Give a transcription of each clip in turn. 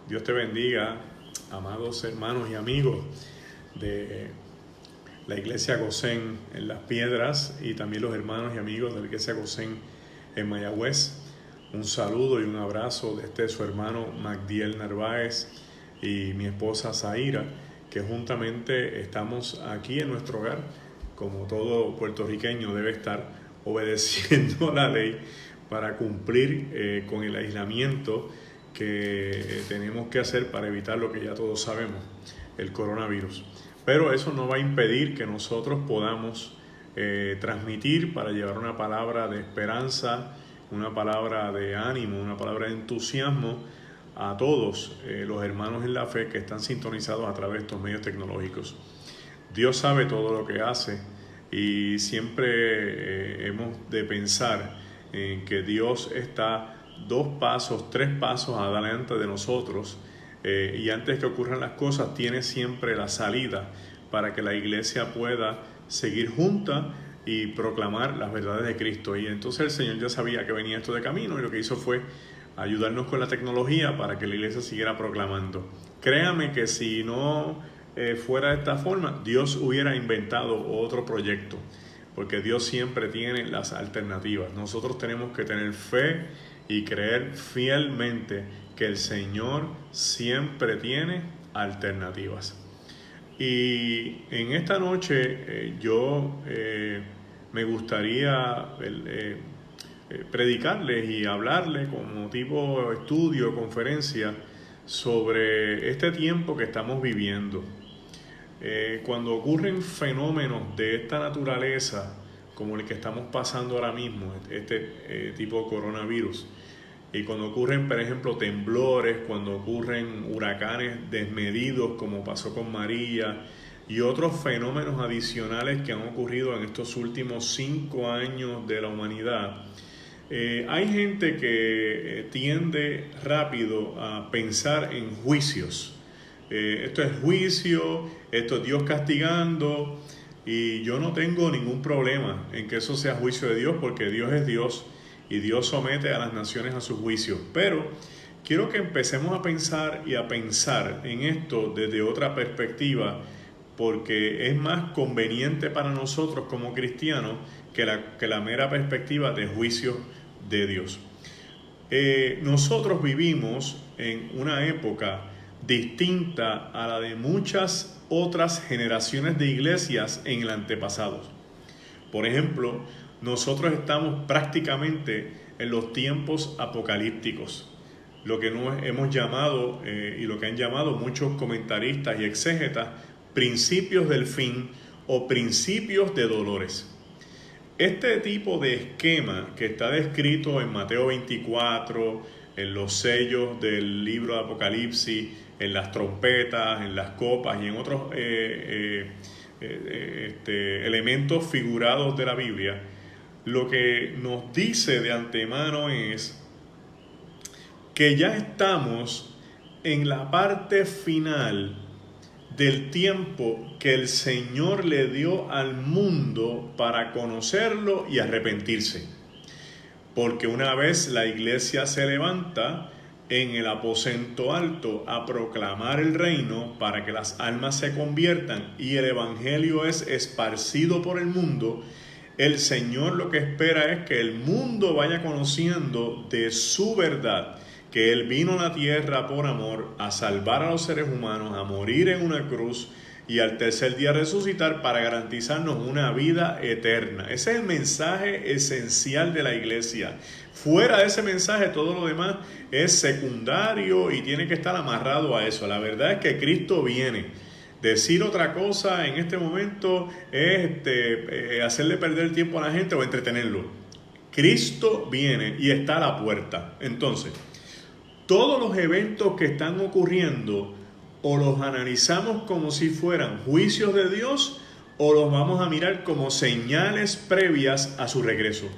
Dios te bendiga, amados hermanos y amigos de la Iglesia Gosén en Las Piedras y también los hermanos y amigos de la Iglesia Gosén en Mayagüez. Un saludo y un abrazo de su hermano Magdiel Narváez y mi esposa Zaira, que juntamente estamos aquí en nuestro hogar, como todo puertorriqueño debe estar, obedeciendo la ley para cumplir con el aislamiento que tenemos que hacer para evitar lo que ya todos sabemos, el coronavirus. Pero eso no va a impedir que nosotros podamos transmitir para llevar una palabra de esperanza, una palabra de ánimo, una palabra de entusiasmo a todos los hermanos en la fe que están sintonizados a través de estos medios tecnológicos. Dios sabe todo lo que hace y siempre hemos de pensar en que Dios está 2 pasos, 3 pasos adelante de nosotros y antes que ocurran las cosas tiene siempre la salida para que la iglesia pueda seguir junta y proclamar las verdades de Cristo. Y entonces el Señor ya sabía que venía esto de camino y lo que hizo fue ayudarnos con la tecnología para que la iglesia siguiera proclamando. Créame que si no fuera de esta forma, Dios hubiera inventado otro proyecto, porque Dios siempre tiene las alternativas. Nosotros tenemos que tener fe y creer fielmente que el Señor siempre tiene alternativas. Y en esta noche me gustaría predicarles y hablarles como tipo estudio, conferencia, sobre este tiempo que estamos viviendo. Cuando ocurren fenómenos de esta naturaleza, como el que estamos pasando ahora mismo, este tipo de coronavirus, y cuando ocurren, por ejemplo, temblores, cuando ocurren huracanes desmedidos, como pasó con María, y otros fenómenos adicionales que han ocurrido en estos últimos 5 años de la humanidad, hay gente que tiende rápido a pensar en juicios. Esto es juicio, esto es Dios castigando, y yo no tengo ningún problema en que eso sea juicio de Dios, porque Dios es Dios y Dios somete a las naciones a su juicio. Pero quiero que empecemos a pensar en esto desde otra perspectiva, porque es más conveniente para nosotros como cristianos que la mera perspectiva de juicio de Dios. Nosotros vivimos en una época distinta a la de muchas otras generaciones de iglesias en el antepasado. Por ejemplo, nosotros estamos prácticamente en los tiempos apocalípticos, lo que hemos llamado y lo que han llamado muchos comentaristas y exégetas principios del fin o principios de dolores. Este tipo de esquema que está descrito en Mateo 24, en los sellos del libro de Apocalipsis, en las trompetas, en las copas y en otros elementos figurados de la Biblia, lo que nos dice de antemano es que ya estamos en la parte final del tiempo que el Señor le dio al mundo para conocerlo y arrepentirse. Porque una vez la iglesia se levanta en el aposento alto a proclamar el reino para que las almas se conviertan y el evangelio es esparcido por el mundo, el Señor lo que espera es que el mundo vaya conociendo de su verdad, que Él vino a la tierra por amor, a salvar a los seres humanos, a morir en una cruz y al tercer día resucitar para garantizarnos una vida eterna. Ese es el mensaje esencial de la iglesia. Fuera de ese mensaje, todo lo demás es secundario y tiene que estar amarrado a eso. La verdad es que Cristo viene. Decir otra cosa en este momento es hacerle perder el tiempo a la gente o entretenerlo. Cristo viene y está a la puerta. Entonces, todos los eventos que están ocurriendo o los analizamos como si fueran juicios de Dios o los vamos a mirar como señales previas a su regreso.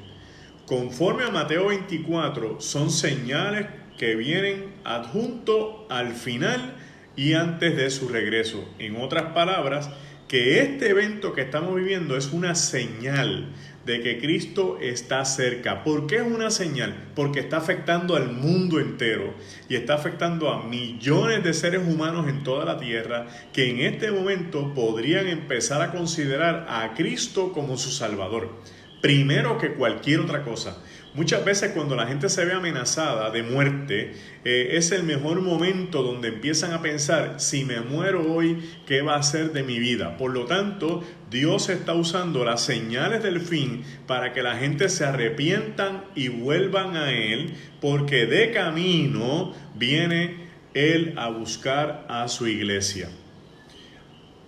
Conforme a Mateo 24, son señales que vienen adjunto al final y antes de su regreso. En otras palabras, que este evento que estamos viviendo es una señal de que Cristo está cerca. ¿Por qué es una señal? Porque está afectando al mundo entero y está afectando a millones de seres humanos en toda la tierra que en este momento podrían empezar a considerar a Cristo como su Salvador, primero que cualquier otra cosa. Muchas veces cuando la gente se ve amenazada de muerte, es el mejor momento donde empiezan a pensar, si me muero hoy, ¿qué va a ser de mi vida? Por lo tanto, Dios está usando las señales del fin para que la gente se arrepientan y vuelvan a Él, porque de camino viene Él a buscar a su iglesia.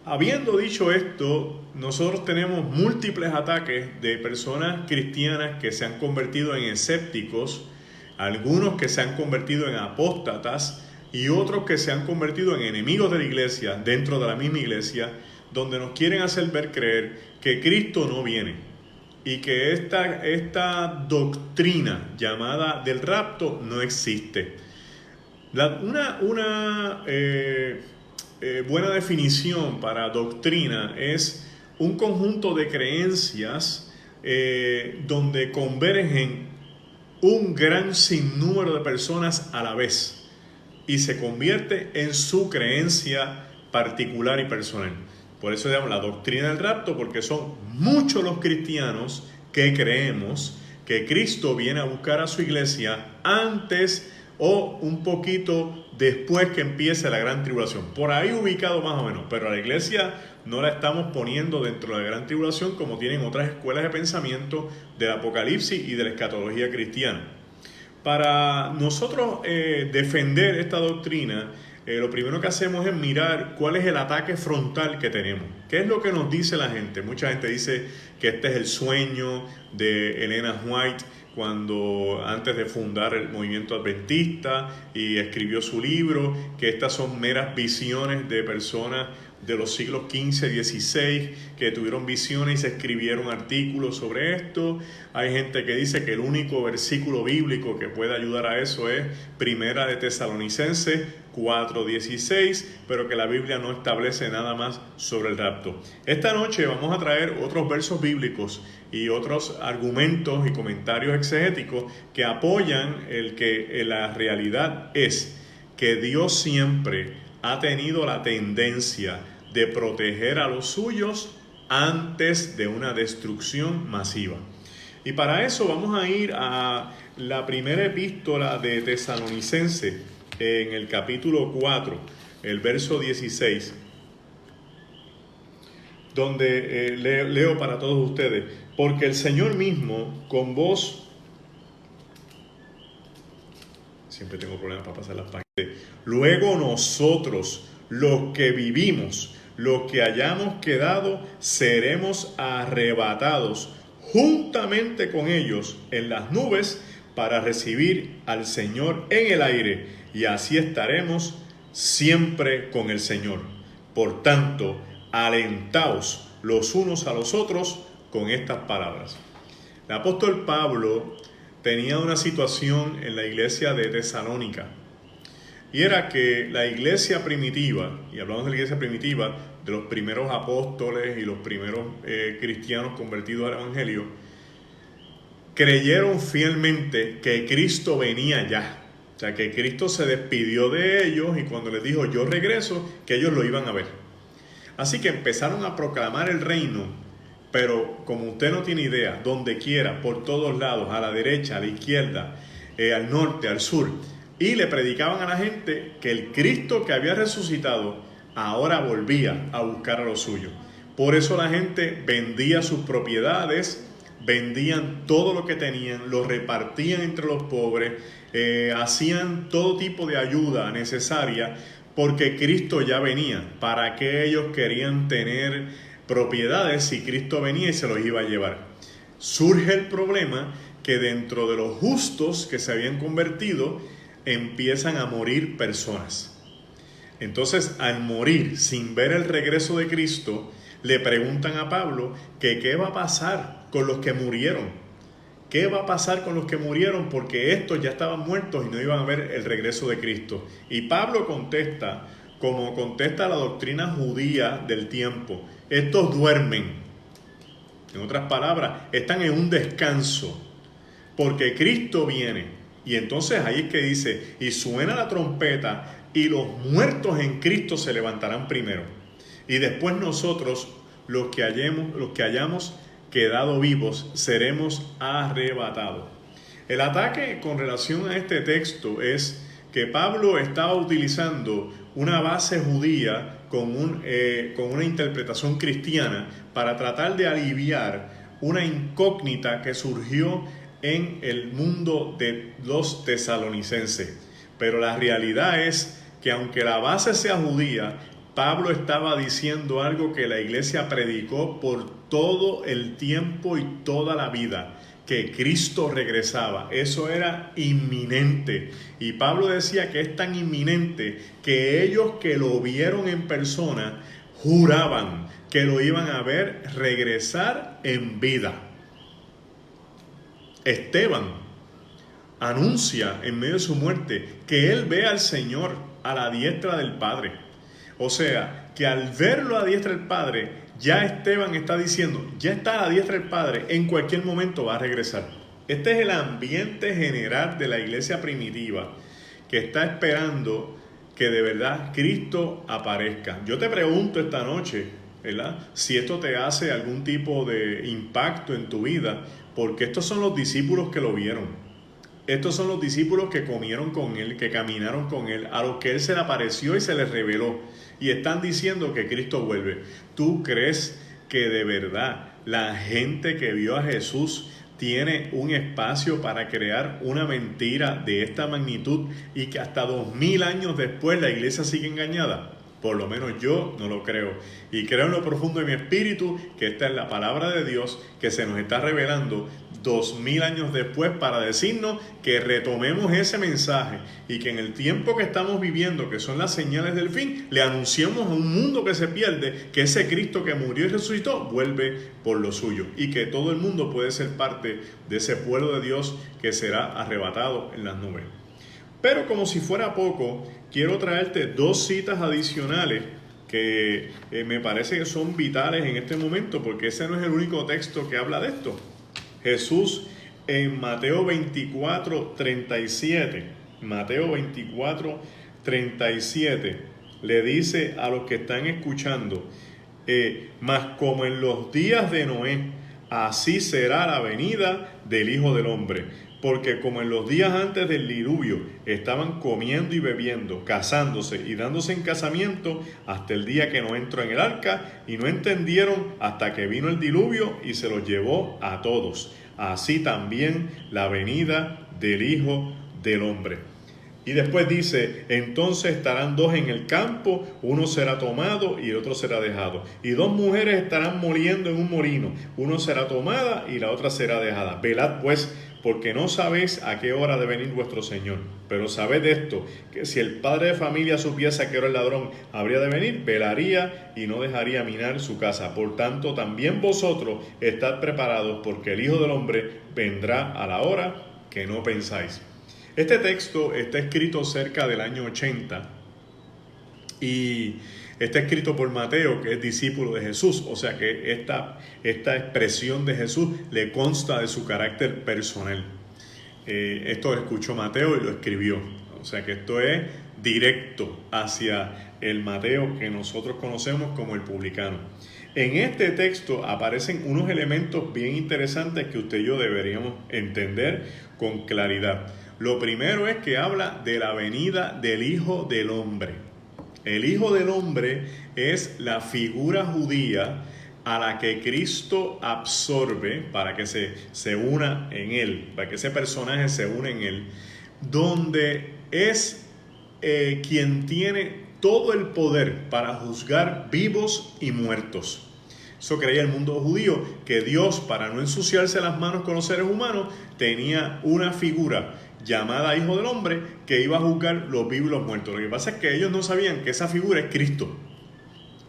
Habiendo dicho esto, nosotros tenemos múltiples ataques de personas cristianas que se han convertido en escépticos, algunos que se han convertido en apóstatas y otros que se han convertido en enemigos de la iglesia, dentro de la misma iglesia, donde nos quieren hacer ver creer que Cristo no viene y que esta doctrina llamada del rapto no existe. Buena definición para doctrina es un conjunto de creencias donde convergen un gran sinnúmero de personas a la vez y se convierte en su creencia particular y personal. Por eso se llama la doctrina del rapto, porque son muchos los cristianos que creemos que Cristo viene a buscar a su iglesia antes o un poquito después que empiece la gran tribulación. Por ahí ubicado más o menos, pero a la iglesia no la estamos poniendo dentro de la gran tribulación como tienen otras escuelas de pensamiento del Apocalipsis y de la escatología cristiana. Para nosotros defender esta doctrina, lo primero que hacemos es mirar cuál es el ataque frontal que tenemos. ¿Qué es lo que nos dice la gente? Mucha gente dice que este es el sueño de Elena White, cuando antes de fundar el movimiento adventista y escribió su libro, que estas son meras visiones de personas de los siglos XV y XVI que tuvieron visiones y se escribieron artículos sobre esto. Hay gente que dice que el único versículo bíblico que puede ayudar a eso es Primera de Tesalonicenses 4:16, pero que la Biblia no establece nada más sobre el rapto. Esta noche vamos a traer otros versos bíblicos y otros argumentos y comentarios exegéticos que apoyan el que la realidad es que Dios siempre ha tenido la tendencia de proteger a los suyos antes de una destrucción masiva. Y para eso vamos a ir a la primera epístola de Tesalonicenses, en el capítulo 4, el verso 16, donde leo para todos ustedes: porque el Señor mismo con voz, siempre tengo problemas para pasar las páginas, luego nosotros, los que vivimos, los que hayamos quedado, seremos arrebatados juntamente con ellos en las nubes para recibir al Señor en el aire, y así estaremos siempre con el Señor. Por tanto, alentaos los unos a los otros con estas palabras. El apóstol Pablo tenía una situación en la iglesia de Tesalónica, y era que la iglesia primitiva, y hablamos de la iglesia primitiva, de los primeros apóstoles y los primeros cristianos convertidos al evangelio, creyeron fielmente que Cristo venía ya. O sea, que Cristo se despidió de ellos y cuando les dijo yo regreso, que ellos lo iban a ver. Así que empezaron a proclamar el reino, pero como usted no tiene idea, donde quiera, por todos lados, a la derecha, a la izquierda, al norte, al sur, y le predicaban a la gente que el Cristo que había resucitado ahora volvía a buscar a los suyos. Por eso la gente vendía sus propiedades, vendían todo lo que tenían, lo repartían entre los pobres, hacían todo tipo de ayuda necesaria, porque Cristo ya venía. ¿Para qué ellos querían tener propiedades si Cristo venía y se los iba a llevar? Surge el problema que dentro de los justos que se habían convertido empiezan a morir personas. Entonces, al morir sin ver el regreso de Cristo, le preguntan a Pablo que qué va a pasar con los que murieron. ¿Qué va a pasar con los que murieron? Porque estos ya estaban muertos y no iban a ver el regreso de Cristo. Y Pablo contesta, como contesta la doctrina judía del tiempo: estos duermen. En otras palabras, están en un descanso, porque Cristo viene. Y entonces ahí es que dice, y suena la trompeta, y los muertos en Cristo se levantarán primero. Y después nosotros, los que hayamos quedado vivos, seremos arrebatados. El ataque con relación a este texto es que Pablo estaba utilizando una base judía con una interpretación cristiana para tratar de aliviar una incógnita que surgió en el mundo de los tesalonicenses. Pero la realidad es que aunque la base sea judía, Pablo estaba diciendo algo que la iglesia predicó por todo el tiempo y toda la vida, que Cristo regresaba. Eso era inminente. Y Pablo decía que es tan inminente que ellos que lo vieron en persona juraban que lo iban a ver regresar en vida. Esteban anuncia en medio de su muerte que él ve al Señor a la diestra del Padre. O sea, que al verlo a la diestra del Padre, ya Esteban está diciendo, ya está a la diestra del Padre, en cualquier momento va a regresar. Este es el ambiente general de la iglesia primitiva, que está esperando que de verdad Cristo aparezca. Yo te pregunto esta noche, ¿verdad?, si esto te hace algún tipo de impacto en tu vida, porque estos son los discípulos que lo vieron. Estos son los discípulos que comieron con él, que caminaron con él, a los que él se le apareció y se les reveló. Y están diciendo que Cristo vuelve. ¿Tú crees que de verdad la gente que vio a Jesús tiene un espacio para crear una mentira de esta magnitud y que hasta 2000 años después la iglesia sigue engañada? Por lo menos yo no lo creo. Y creo en lo profundo de mi espíritu que esta es la palabra de Dios que se nos está revelando 2000 años después para decirnos que retomemos ese mensaje y que en el tiempo que estamos viviendo, que son las señales del fin, le anunciemos a un mundo que se pierde que ese Cristo que murió y resucitó vuelve por lo suyo y que todo el mundo puede ser parte de ese pueblo de Dios que será arrebatado en las nubes. Pero como si fuera poco, quiero traerte dos citas adicionales que me parece que son vitales en este momento, porque ese no es el único texto que habla de esto. Jesús en Mateo 24:37, Mateo 24:37, le dice a los que están escuchando, mas como en los días de Noé, así será la venida del Hijo del Hombre. Porque como en los días antes del diluvio estaban comiendo y bebiendo, casándose y dándose en casamiento hasta el día que no entró en el arca, y no entendieron hasta que vino el diluvio y se los llevó a todos. Así también la venida del Hijo del Hombre. Y después dice, entonces estarán dos en el campo, uno será tomado y el otro será dejado. Y dos mujeres estarán moliendo en un molino, uno será tomada y la otra será dejada. Velad pues, porque no sabéis a qué hora de venir vuestro Señor. Pero sabed esto, que si el padre de familia supiese a qué hora el ladrón habría de venir, velaría y no dejaría minar su casa. Por tanto, también vosotros estad preparados, porque el Hijo del Hombre vendrá a la hora que no pensáis. Este texto está escrito cerca del año 80 y está escrito por Mateo, que es discípulo de Jesús. O sea que esta expresión de Jesús le consta de su carácter personal. Esto lo escuchó Mateo y lo escribió. O sea que esto es directo hacia el Mateo que nosotros conocemos como el publicano. En este texto aparecen unos elementos bien interesantes que usted y yo deberíamos entender con claridad. Lo primero es que habla de la venida del Hijo del Hombre. El Hijo del Hombre es la figura judía a la que Cristo absorbe para que se una en él, para que ese personaje se una en él, donde es quien tiene todo el poder para juzgar vivos y muertos. Eso creía el mundo judío, que Dios, para no ensuciarse las manos con los seres humanos, tenía una figura llamada Hijo del Hombre que iba a juzgar los vivos y los muertos. Lo que pasa es que ellos no sabían que esa figura es Cristo.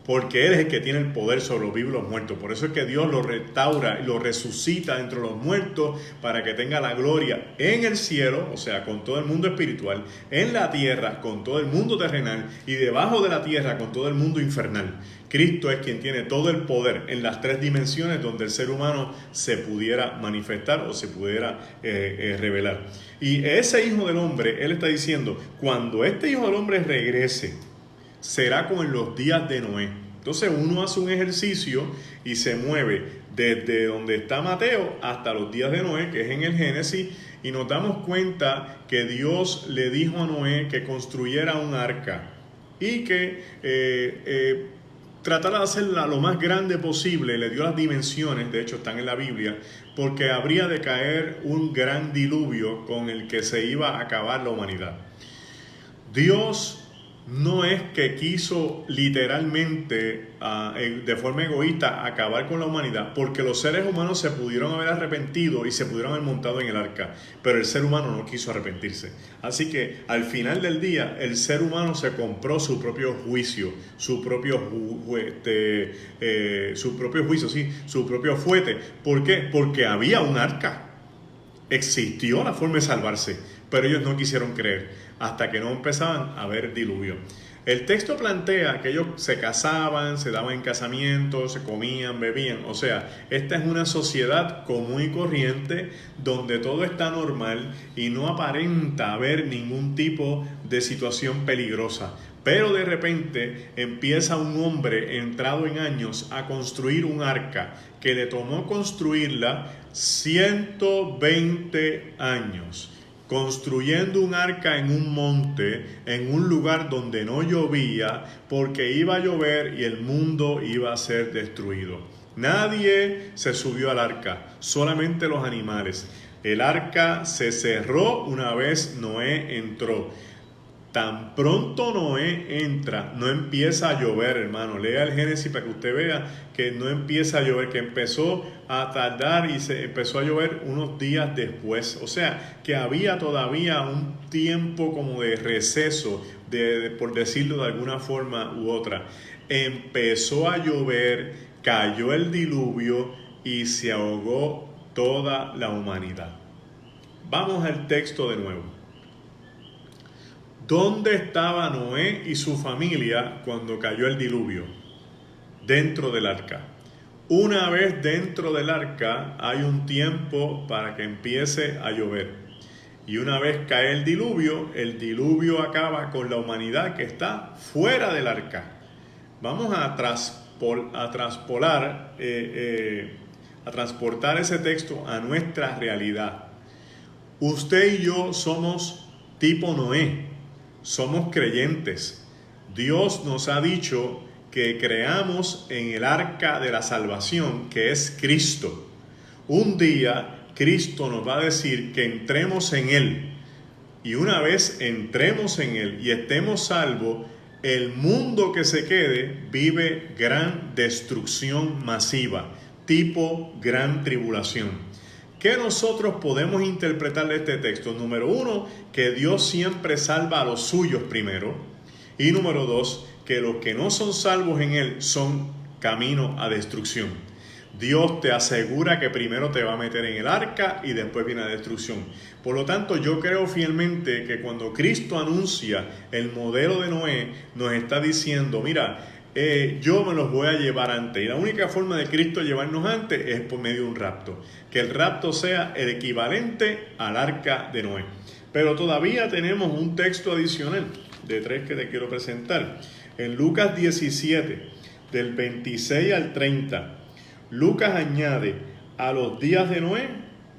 porque Él es el que tiene el poder sobre los vivos y los muertos. Por eso es que Dios lo restaura y lo resucita entre los muertos para que tenga la gloria en el cielo, o sea, con todo el mundo espiritual, en la tierra, con todo el mundo terrenal, y debajo de la tierra, con todo el mundo infernal. Cristo es quien tiene todo el poder en las tres dimensiones donde el ser humano se pudiera manifestar o se pudiera revelar. Y ese Hijo del Hombre, Él está diciendo, cuando este Hijo del Hombre regrese, será como en los días de Noé. Entonces uno hace un ejercicio y se mueve desde donde está Mateo hasta los días de Noé, que es en el Génesis, y nos damos cuenta que Dios le dijo a Noé que construyera un arca y que tratara de hacerla lo más grande posible. Le dio las dimensiones, de hecho están en la Biblia, porque habría de caer un gran diluvio con el que se iba a acabar la humanidad. Dios no es que quiso literalmente, de forma egoísta, acabar con la humanidad, porque los seres humanos se pudieron haber arrepentido y se pudieron haber montado en el arca, pero el ser humano no quiso arrepentirse. Así que al final del día, el ser humano se compró su propio juicio, su propio fuete. ¿Por qué? Porque había un arca. Existió la forma de salvarse, pero ellos no quisieron creer hasta que no empezaban a haber diluvio. El texto plantea que ellos se casaban, se daban en casamiento, se comían, bebían. O sea, esta es una sociedad común y corriente donde todo está normal y no aparenta haber ningún tipo de situación peligrosa. Pero de repente empieza un hombre entrado en años a construir un arca que le tomó construirla 120 años. Construyendo un arca en un monte, en un lugar donde no llovía, porque iba a llover y el mundo iba a ser destruido. Nadie se subió al arca, solamente los animales. El arca se cerró una vez Noé entró. Tan pronto Noé entra, no empieza a llover, hermano. Lea el Génesis para que usted vea que no empieza a llover, que empezó a tardar y se empezó a llover unos días después. O sea, que había todavía un tiempo como de receso, por decirlo de alguna forma u otra. Empezó a llover, cayó el diluvio y se ahogó toda la humanidad. Vamos al texto de nuevo. ¿Dónde estaba Noé y su familia cuando cayó el diluvio? Dentro del arca. Una vez dentro del arca hay un tiempo para que empiece a llover. Y una vez cae el diluvio acaba con la humanidad que está fuera del arca. Vamos a transportar ese texto a nuestra realidad. Usted y yo somos tipo Noé. Somos creyentes. Dios nos ha dicho que creamos en el arca de la salvación, que es Cristo. Un día Cristo nos va a decir que entremos en Él. Y una vez entremos en Él y estemos salvos, el mundo que se quede vive gran destrucción masiva, tipo gran tribulación. ¿Qué nosotros podemos interpretar de este texto? Número 1, que Dios siempre salva a los suyos primero. Y número 2, que los que no son salvos en Él son camino a destrucción. Dios te asegura que primero te va a meter en el arca y después viene la destrucción. Por lo tanto, yo creo fielmente que cuando Cristo anuncia el modelo de Noé, nos está diciendo, mira, yo me los voy a llevar antes. Y la única forma de Cristo llevarnos antes es por medio de un rapto. Que el rapto sea el equivalente al arca de Noé. Pero todavía tenemos un texto adicional de 3 que te quiero presentar. En Lucas 17, del 26 al 30, Lucas añade a los días de Noé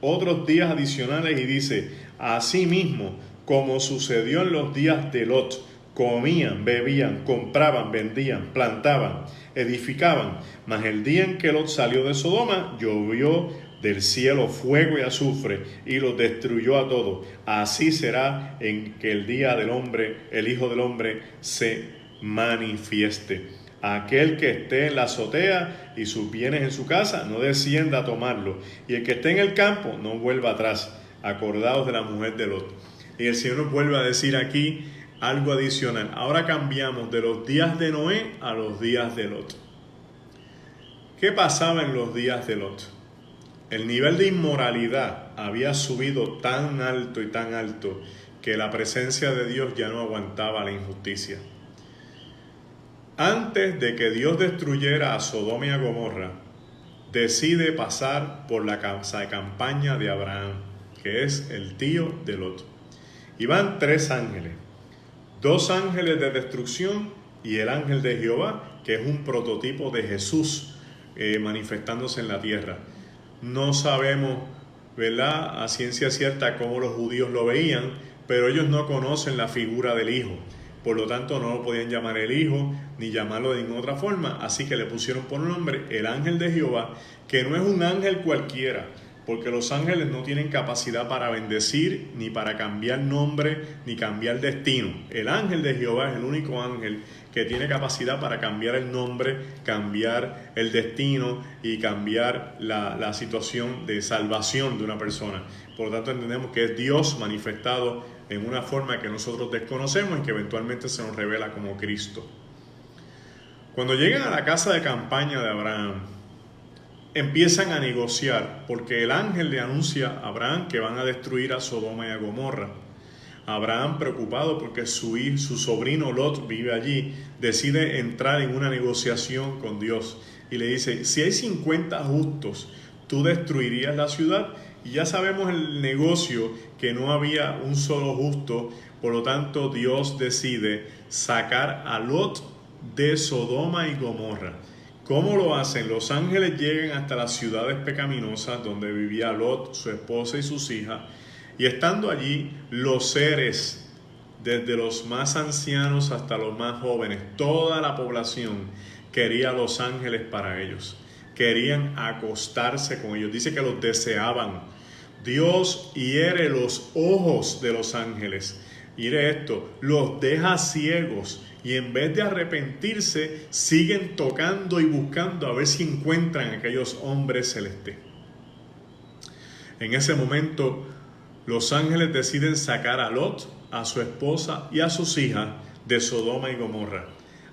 otros días adicionales y dice, asimismo, como sucedió en los días de Lot, comían, bebían, compraban, vendían, plantaban, edificaban. Mas el día en que Lot salió de Sodoma, llovió del cielo fuego y azufre y los destruyó a todos. Así será en que el día del hombre, el Hijo del Hombre, se manifieste. Aquel que esté en la azotea y sus bienes en su casa, no descienda a tomarlo. Y el que esté en el campo, no vuelva atrás. Acordaos de la mujer de Lot. Y el Señor nos vuelve a decir aquí, algo adicional. Ahora cambiamos de los días de Noé a los días de Lot. ¿Qué pasaba en los días de Lot? El nivel de inmoralidad había subido tan alto y tan alto que la presencia de Dios ya no aguantaba la injusticia. Antes de que Dios destruyera a Sodoma y a Gomorra, decide pasar por la casa de campaña de Abraham, que es el tío de Lot. Y van 3 ángeles, 2 ángeles de destrucción y el ángel de Jehová, que es un prototipo de Jesús manifestándose en la tierra. No sabemos, ¿verdad?, a ciencia cierta cómo los judíos lo veían, pero ellos no conocen la figura del Hijo. Por lo tanto, no lo podían llamar el Hijo, ni llamarlo de ninguna otra forma, así que le pusieron por nombre el ángel de Jehová, que no es un ángel cualquiera, porque los ángeles no tienen capacidad para bendecir, ni para cambiar nombre, ni cambiar destino. El ángel de Jehová es el único ángel que tiene capacidad para cambiar el nombre, cambiar el destino y cambiar la situación de salvación de una persona. Por lo tanto, entendemos que es Dios manifestado en una forma que nosotros desconocemos y que eventualmente se nos revela como Cristo. Cuando llegan a la casa de campaña de Abraham, empiezan a negociar, porque el ángel le anuncia a Abraham que van a destruir a Sodoma y a Gomorra. Abraham, preocupado porque su sobrino Lot vive allí, decide entrar en una negociación con Dios y le dice: si hay 50 justos, ¿tú destruirías la ciudad? Y ya sabemos el negocio, que no había un solo justo. Por lo tanto, Dios decide sacar a Lot de Sodoma y Gomorra. ¿Cómo lo hacen? Los ángeles llegan hasta las ciudades pecaminosas donde vivía Lot, su esposa y sus hijas, y estando allí, los seres, desde los más ancianos hasta los más jóvenes, toda la población quería a los ángeles para ellos. Querían acostarse con ellos. Dice que los deseaban. Dios hiere los ojos de los ángeles. Mire esto, los deja ciegos y en vez de arrepentirse, siguen tocando y buscando a ver si encuentran a aquellos hombres celestes. En ese momento, los ángeles deciden sacar a Lot, a su esposa y a sus hijas de Sodoma y Gomorra.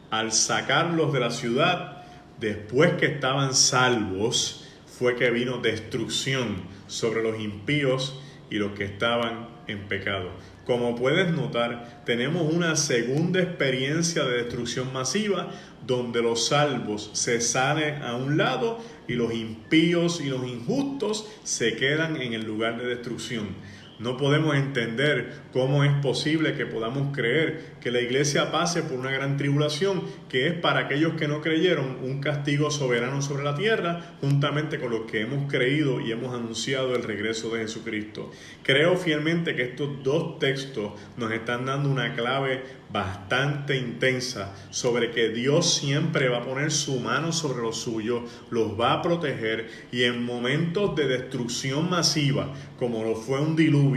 Al sacarlos de la ciudad, después que estaban salvos, fue que vino destrucción sobre los impíos y los que estaban en pecado. Como puedes notar, tenemos una segunda experiencia de destrucción masiva, donde los salvos se salen a un lado y los impíos y los injustos se quedan en el lugar de destrucción. No podemos entender cómo es posible que podamos creer que la iglesia pase por una gran tribulación, que es para aquellos que no creyeron un castigo soberano sobre la tierra, juntamente con los que hemos creído y hemos anunciado el regreso de Jesucristo. Creo fielmente que estos 2 textos nos están dando una clave bastante intensa sobre que Dios siempre va a poner su mano sobre los suyos, los va a proteger, y en momentos de destrucción masiva, como lo fue un diluvio,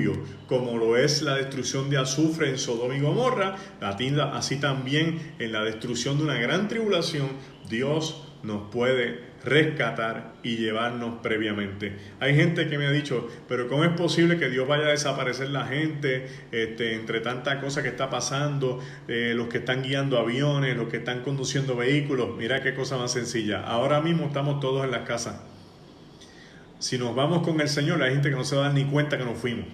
como lo es la destrucción de azufre en Sodoma y Gomorra, así también en la destrucción de una gran tribulación, Dios nos puede rescatar y llevarnos previamente. Hay gente que me ha dicho: pero ¿cómo es posible que Dios vaya a desaparecer la gente entre tanta cosa que está pasando, los que están guiando aviones, los que están conduciendo vehículos? Mira qué cosa más sencilla. Ahora mismo estamos todos en las casas. Si nos vamos con el Señor, hay gente que no se va a dar ni cuenta que nos fuimos,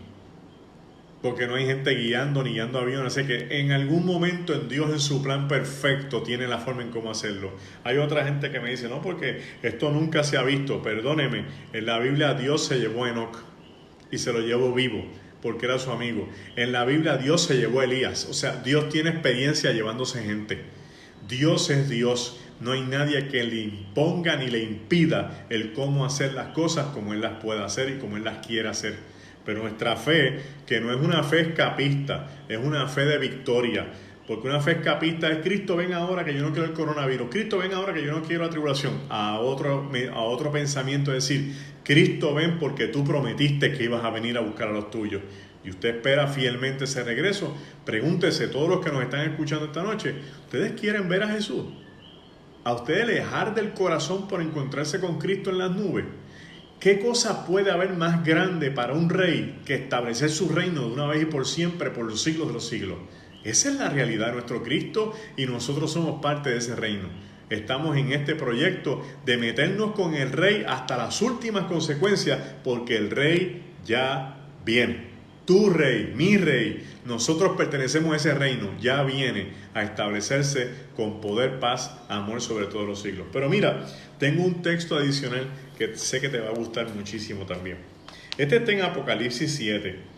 porque no hay gente guiando ni guiando aviones. Así que en algún momento en Dios, en su plan perfecto, tiene la forma en cómo hacerlo. Hay otra gente que me dice: no, porque esto nunca se ha visto. Perdóneme, en la Biblia Dios se llevó a Enoc y se lo llevó vivo porque era su amigo. En la Biblia Dios se llevó a Elías. O sea, Dios tiene experiencia llevándose gente. Dios es Dios. No hay nadie que le imponga ni le impida el cómo hacer las cosas como Él las pueda hacer y como Él las quiere hacer. Pero nuestra fe, que no es una fe escapista, es una fe de victoria. Porque una fe escapista es: Cristo, ven ahora que yo no quiero el coronavirus. Cristo, ven ahora que yo no quiero la tribulación. A otro pensamiento es decir: Cristo, ven porque tú prometiste que ibas a venir a buscar a los tuyos. Y usted espera fielmente ese regreso. Pregúntese, todos los que nos están escuchando esta noche, ¿ustedes quieren ver a Jesús? ¿A ustedes les arde el corazón por encontrarse con Cristo en las nubes? ¿Qué cosa puede haber más grande para un rey que establecer su reino de una vez y por siempre, por los siglos de los siglos? Esa es la realidad de nuestro Cristo y nosotros somos parte de ese reino. Estamos en este proyecto de meternos con el Rey hasta las últimas consecuencias, porque el Rey ya viene. Tu Rey, mi Rey, nosotros pertenecemos a ese reino, ya viene a establecerse con poder, paz, amor sobre todos los siglos. Pero mira, tengo un texto adicional que sé que te va a gustar muchísimo también. Este está en Apocalipsis 7.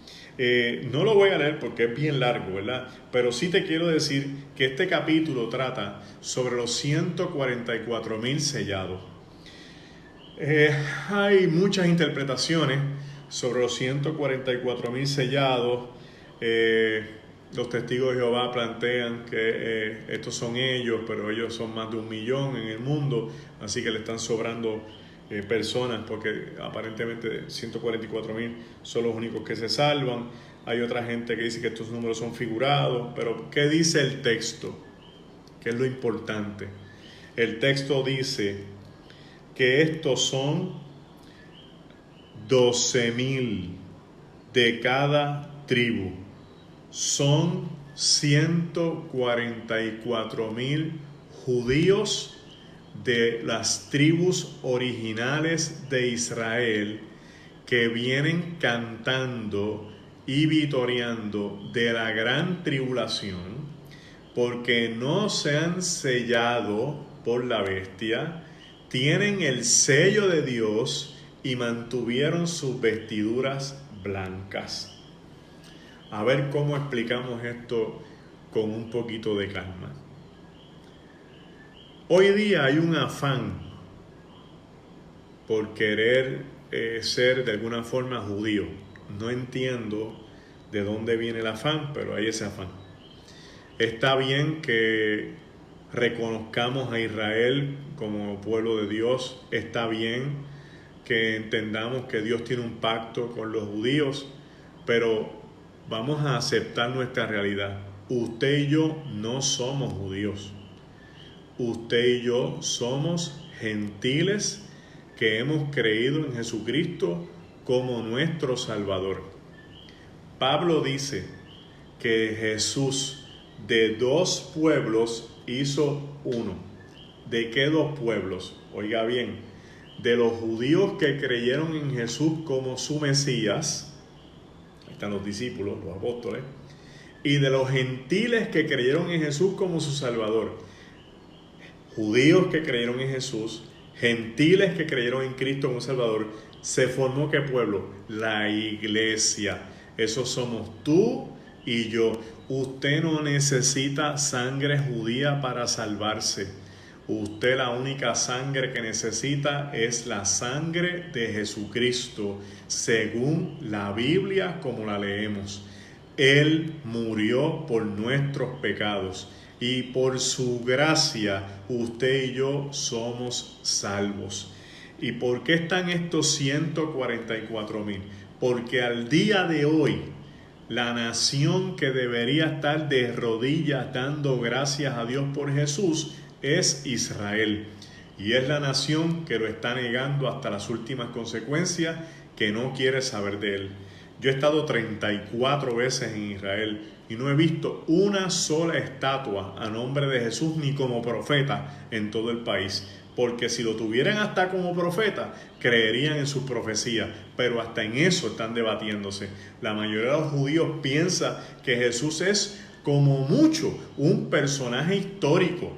No lo voy a leer porque es bien largo, ¿verdad? Pero sí te quiero decir que este capítulo trata sobre los 144,000 sellados. Hay muchas interpretaciones sobre los 144,000 sellados. Los testigos de Jehová plantean que estos son ellos, pero ellos son más de 1,000,000 en el mundo, así que le están sobrando personas, porque aparentemente 144,000 son los únicos que se salvan. Hay otra gente que dice que estos números son figurados, pero ¿qué dice el texto? ¿Qué es lo importante? El texto dice que estos son 12,000 de cada tribu. Son 144,000 judíos de las tribus originales de Israel que vienen cantando y vitoreando de la gran tribulación, porque no se han sellado por la bestia, tienen el sello de Dios y mantuvieron sus vestiduras blancas. A ver cómo explicamos esto con un poquito de calma. Hoy día hay un afán por querer ser de alguna forma judío. No entiendo de dónde viene el afán, pero hay ese afán. Está bien que reconozcamos a Israel como pueblo de Dios. Está bien que entendamos que Dios tiene un pacto con los judíos, pero vamos a aceptar nuestra realidad. Usted y yo no somos judíos. Usted y yo somos gentiles que hemos creído en Jesucristo como nuestro Salvador. Pablo dice que Jesús de 2 pueblos hizo uno. ¿De qué 2 pueblos? Oiga bien, de los judíos que creyeron en Jesús como su Mesías, ahí están los discípulos, los apóstoles, y de los gentiles que creyeron en Jesús como su Salvador. Judíos que creyeron en Jesús, gentiles que creyeron en Cristo como Salvador. Se formó ¿qué pueblo? La iglesia. Esos somos tú y yo. Usted no necesita sangre judía para salvarse. Usted la única sangre que necesita es la sangre de Jesucristo, según la Biblia como la leemos. Él murió por nuestros pecados. Y por su gracia, usted y yo somos salvos. ¿Y por qué están estos 144,000? Porque al día de hoy, la nación que debería estar de rodillas dando gracias a Dios por Jesús es Israel. Y es la nación que lo está negando hasta las últimas consecuencias, que no quiere saber de él. Yo he estado 34 veces en Israel y no he visto una sola estatua a nombre de Jesús ni como profeta en todo el país. Porque si lo tuvieran hasta como profeta, creerían en sus profecías. Pero hasta en eso están debatiéndose. La mayoría de los judíos piensa que Jesús es como mucho un personaje histórico.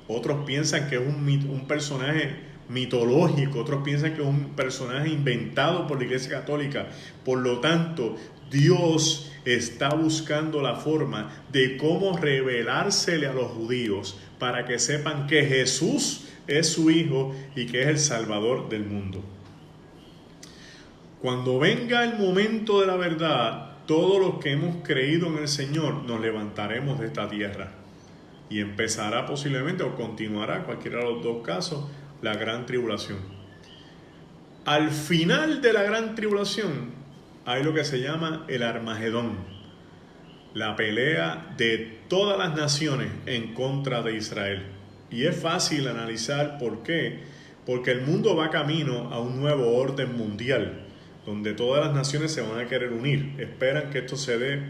Otros piensan que es un personaje mitológico, otros piensan que es un personaje inventado por la Iglesia Católica. Por lo tanto, Dios está buscando la forma de cómo revelársele a los judíos para que sepan que Jesús es su Hijo y que es el Salvador del mundo. Cuando venga el momento de la verdad, todos los que hemos creído en el Señor nos levantaremos de esta tierra y empezará posiblemente o continuará, cualquiera de los dos casos, la gran tribulación. Al final de la gran tribulación hay lo que se llama el Armagedón, la pelea de todas las naciones en contra de Israel. Y es fácil analizar por qué. Porque el mundo va camino a un nuevo orden mundial. donde todas las naciones se van a querer unir. Esperan que esto se dé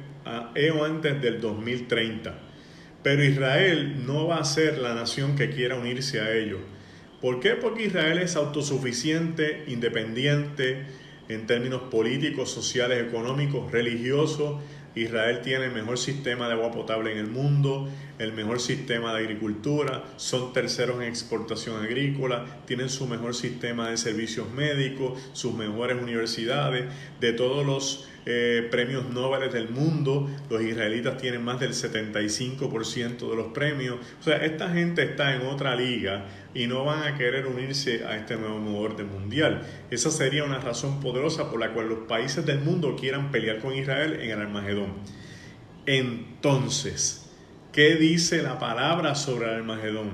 o antes del 2030. Pero Israel no va a ser la nación que quiera unirse a ellos. ¿Por qué? Porque Israel es autosuficiente, independiente en términos políticos, sociales, económicos, religiosos. Israel tiene el mejor sistema de agua potable en el mundo, el mejor sistema de agricultura, son terceros en exportación agrícola, tienen su mejor sistema de servicios médicos, sus mejores universidades. De todos los premios Nobel del mundo, los israelitas tienen más del 75% de los premios. O sea, esta gente está en otra liga y no van a querer unirse a este nuevo orden mundial. Esa sería una razón poderosa por la cual los países del mundo quieran pelear con Israel en el Armagedón. Entonces, ¿qué dice la palabra sobre el Armagedón?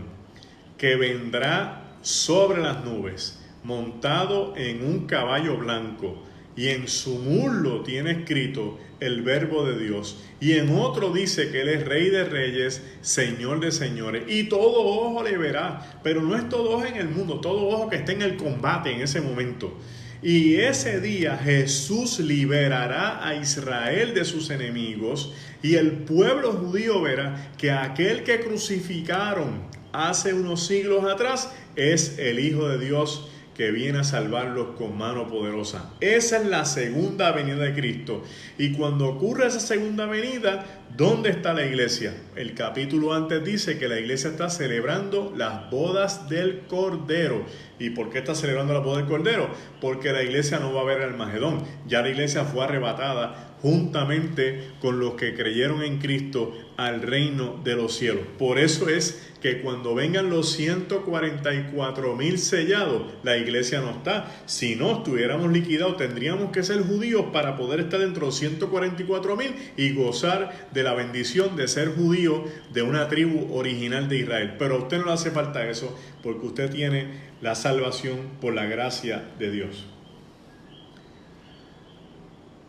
Que vendrá sobre las nubes, montado en un caballo blanco, y en su muslo tiene escrito el verbo de Dios. Y en otro dice que Él es Rey de Reyes, Señor de Señores. Y todo ojo le verá. Pero no es todo ojo en el mundo, todo ojo que esté en el combate en ese momento. Y ese día Jesús liberará a Israel de sus enemigos. Y el pueblo judío verá que aquel que crucificaron hace unos siglos atrás es el Hijo de Dios, que viene a salvarlos con mano poderosa. Esa es la segunda venida de Cristo. Y cuando ocurre esa segunda venida, ¿dónde está la iglesia? El capítulo antes dice que la iglesia está celebrando las bodas del Cordero. ¿Y por qué está celebrando las bodas del Cordero? Porque la iglesia no va a ver el Armagedón. Ya la iglesia fue arrebatada juntamente con los que creyeron en Cristo al reino de los cielos. Por eso es que cuando vengan los 144,000 sellados, la iglesia no está. Si no estuviéramos liquidados, tendríamos que ser judíos para poder estar dentro de los 144,000 y gozar de la bendición de ser judío de una tribu original de Israel. Pero a usted no le hace falta eso, porque usted tiene la salvación por la gracia de Dios.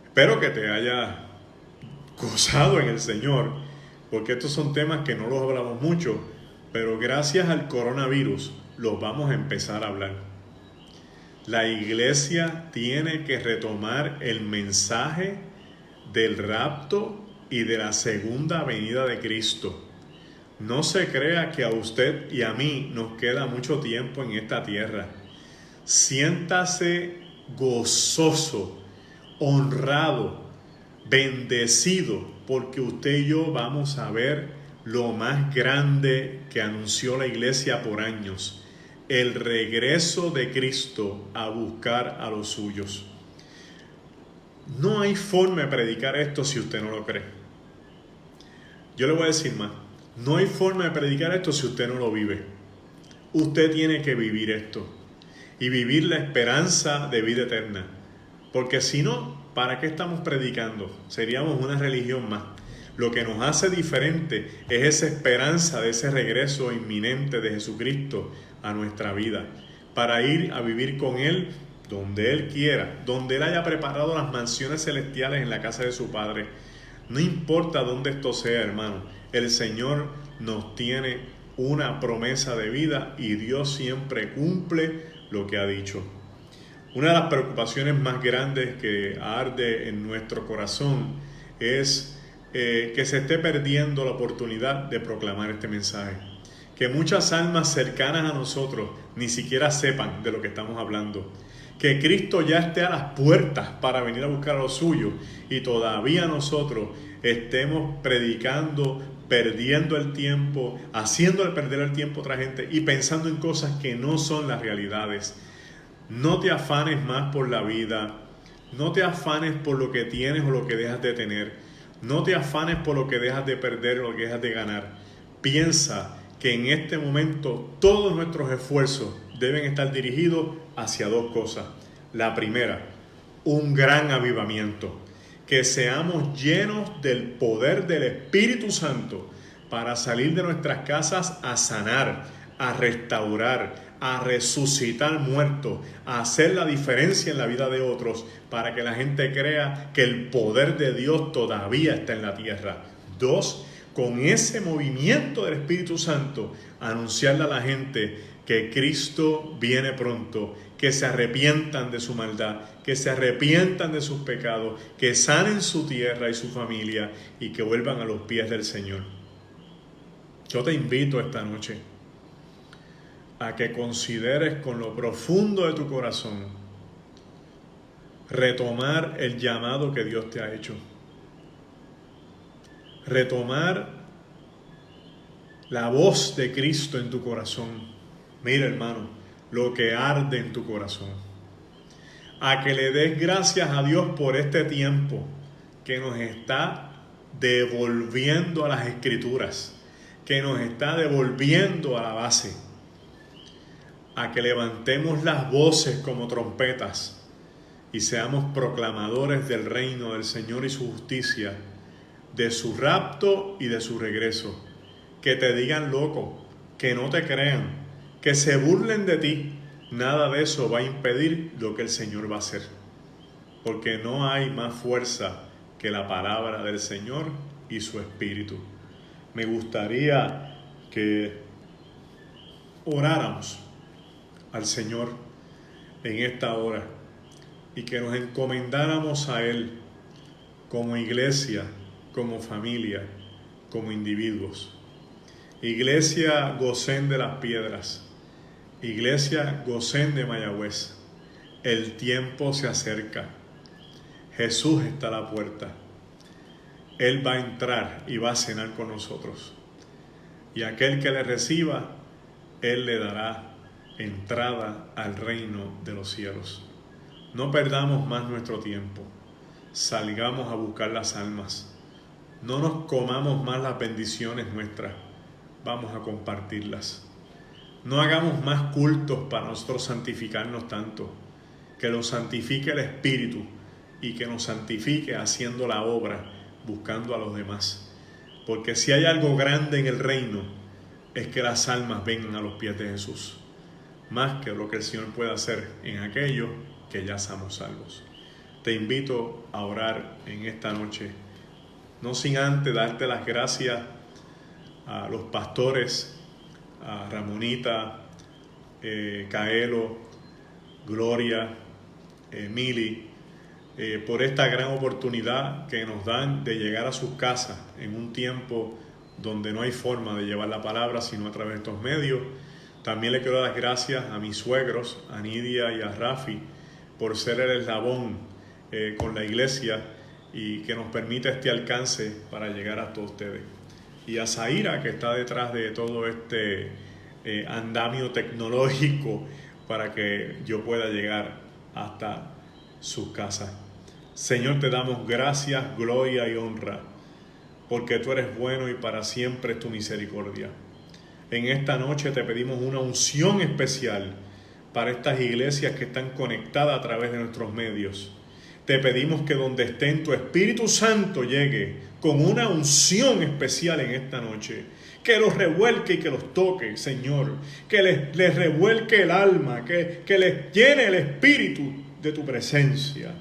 Espero que te haya gozado en el Señor, porque estos son temas que no los hablamos mucho, pero gracias al coronavirus los vamos a empezar a hablar. La iglesia tiene que retomar el mensaje del rapto y de la segunda venida de Cristo. No se crea que a usted y a mí nos queda mucho tiempo en esta tierra. Siéntase gozoso, honrado, bendecido, porque usted y yo vamos a ver lo más grande que anunció la iglesia por años: el regreso de Cristo a buscar a los suyos. No hay forma de predicar esto si usted no lo cree. Yo le voy a decir más: no hay forma de predicar esto si usted no lo vive. Usted tiene que vivir esto y vivir la esperanza de vida eterna. Porque si no, ¿para qué estamos predicando? Seríamos una religión más. Lo que nos hace diferente es esa esperanza de ese regreso inminente de Jesucristo a nuestra vida, para ir a vivir con Él donde Él quiera, donde Él haya preparado las mansiones celestiales en la casa de su Padre. No importa dónde esto sea, hermano, el Señor nos tiene una promesa de vida y Dios siempre cumple lo que ha dicho. Una de las preocupaciones más grandes que arde en nuestro corazón es que se esté perdiendo la oportunidad de proclamar este mensaje. Que muchas almas cercanas a nosotros ni siquiera sepan de lo que estamos hablando. Que Cristo ya esté a las puertas para venir a buscar a los suyos y todavía nosotros estemos predicando, perdiendo el tiempo, haciéndole perder el tiempo a otra gente y pensando en cosas que no son las realidades. No te afanes más por la vida, no te afanes por lo que tienes o lo que dejas de tener, no te afanes por lo que dejas de perder o lo que dejas de ganar. Piensa que en este momento todos nuestros esfuerzos deben estar dirigidos hacia dos cosas. La primera, un gran avivamiento, que seamos llenos del poder del Espíritu Santo para salir de nuestras casas a sanar, a restaurar, a resucitar muertos, a hacer la diferencia en la vida de otros, para que la gente crea que el poder de Dios todavía está en la tierra. Dos, con ese movimiento del Espíritu Santo, anunciarle a la gente que Cristo viene pronto, que se arrepientan de su maldad, que se arrepientan de sus pecados, que sanen su tierra y su familia y que vuelvan a los pies del Señor. Yo te invito esta noche a que consideres con lo profundo de tu corazón retomar el llamado que Dios te ha hecho. Retomar la voz de Cristo en tu corazón. Mira, hermano, lo que arde en tu corazón. A que le des gracias a Dios por este tiempo que nos está devolviendo a las Escrituras, que nos está devolviendo a la base. A que levantemos las voces como trompetas y seamos proclamadores del reino del Señor y su justicia, de su rapto y de su regreso. Que te digan loco, que no te crean, que se burlen de ti. Nada de eso va a impedir lo que el Señor va a hacer. Porque no hay más fuerza que la palabra del Señor y su Espíritu. Me gustaría que oráramos al Señor en esta hora y que nos encomendáramos a Él como iglesia, como familia, como individuos. Iglesia Gosén de las Piedras, Iglesia Gosén de Mayagüez, el tiempo se acerca. Jesús está a la puerta. Él va a entrar y va a cenar con nosotros. Y aquel que le reciba, Él le dará entrada al reino de los cielos. No perdamos más nuestro tiempo. Salgamos a buscar las almas. No nos comamos más las bendiciones nuestras. Vamos a compartirlas. No hagamos más cultos para nosotros santificarnos tanto. Que nos santifique el Espíritu y que nos santifique haciendo la obra, buscando a los demás. Porque si hay algo grande en el reino, es que las almas vengan a los pies de Jesús. Más que lo que el Señor puede hacer en aquellos que ya somos salvos. Te invito a orar en esta noche, no sin antes darte las gracias a los pastores, a Ramonita, Caelo, Gloria, Mili, por esta gran oportunidad que nos dan de llegar a sus casas en un tiempo donde no hay forma de llevar la palabra sino a través de estos medios. También le quiero dar las gracias a mis suegros, a Nidia y a Rafi, por ser el eslabón con la iglesia y que nos permite este alcance para llegar a todos ustedes. Y a Zaira, que está detrás de todo este andamio tecnológico para que yo pueda llegar hasta sus casas. Señor, te damos gracias, gloria y honra, porque tú eres bueno y para siempre es tu misericordia. En esta noche te pedimos una unción especial para estas iglesias que están conectadas a través de nuestros medios. Te pedimos que donde estén tu Espíritu Santo llegue con una unción especial en esta noche. Que los revuelque y que los toque, Señor. Que les revuelque el alma, que les llene el Espíritu de tu presencia.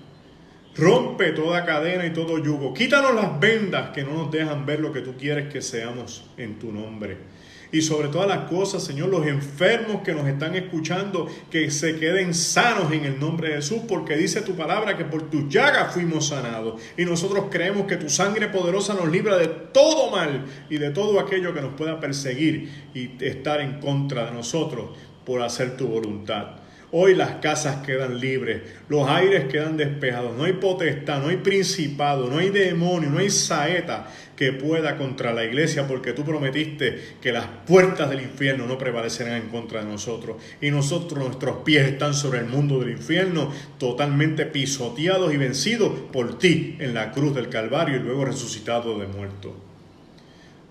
Rompe toda cadena y todo yugo. Quítanos las vendas que no nos dejan ver lo que tú quieres que seamos en tu nombre. Y sobre todas las cosas, Señor, los enfermos que nos están escuchando, que se queden sanos en el nombre de Jesús, porque dice tu palabra que por tus llagas fuimos sanados. Y nosotros creemos que tu sangre poderosa nos libra de todo mal y de todo aquello que nos pueda perseguir y estar en contra de nosotros por hacer tu voluntad. Hoy las casas quedan libres, los aires quedan despejados, no hay potestad, no hay principado, no hay demonio, no hay saeta que pueda contra la iglesia, porque tú prometiste que las puertas del infierno no prevalecerán en contra de nosotros. Y nosotros, nuestros pies están sobre el mundo del infierno, totalmente pisoteados y vencidos por ti en la cruz del Calvario y luego resucitado de muertos.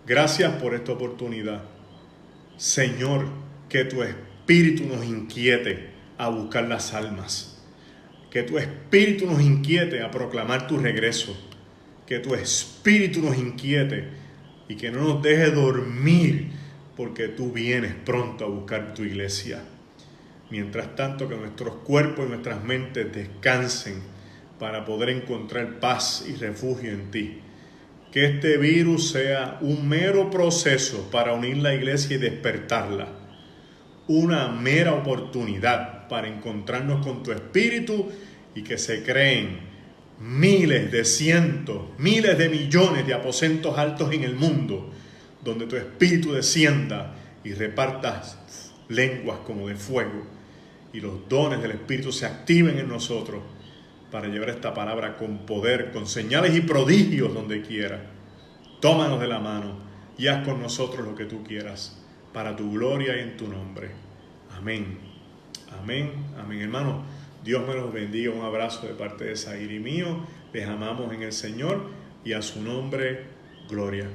Gracias por esta oportunidad. Señor, que tu Espíritu nos inquiete a buscar las almas. Que tu Espíritu nos inquiete a proclamar tu regreso. Que tu Espíritu nos inquiete y que no nos deje dormir, porque tú vienes pronto a buscar tu iglesia. Mientras tanto, que nuestros cuerpos y nuestras mentes descansen para poder encontrar paz y refugio en ti. Que este virus sea un mero proceso para unir la iglesia y despertarla. una mera oportunidad para encontrarnos con tu Espíritu y que se creen miles de cientos, miles de millones de aposentos altos en el mundo, donde tu Espíritu descienda y repartas lenguas como de fuego y los dones del Espíritu se activen en nosotros para llevar esta palabra con poder, con señales y prodigios donde quiera. Tómanos de la mano y haz con nosotros lo que tú quieras, para tu gloria y en tu nombre. Amén. Amén. Amén. Hermanos, Dios me los bendiga. Un abrazo de parte de Zair y mío. Les amamos en el Señor y a su nombre, gloria.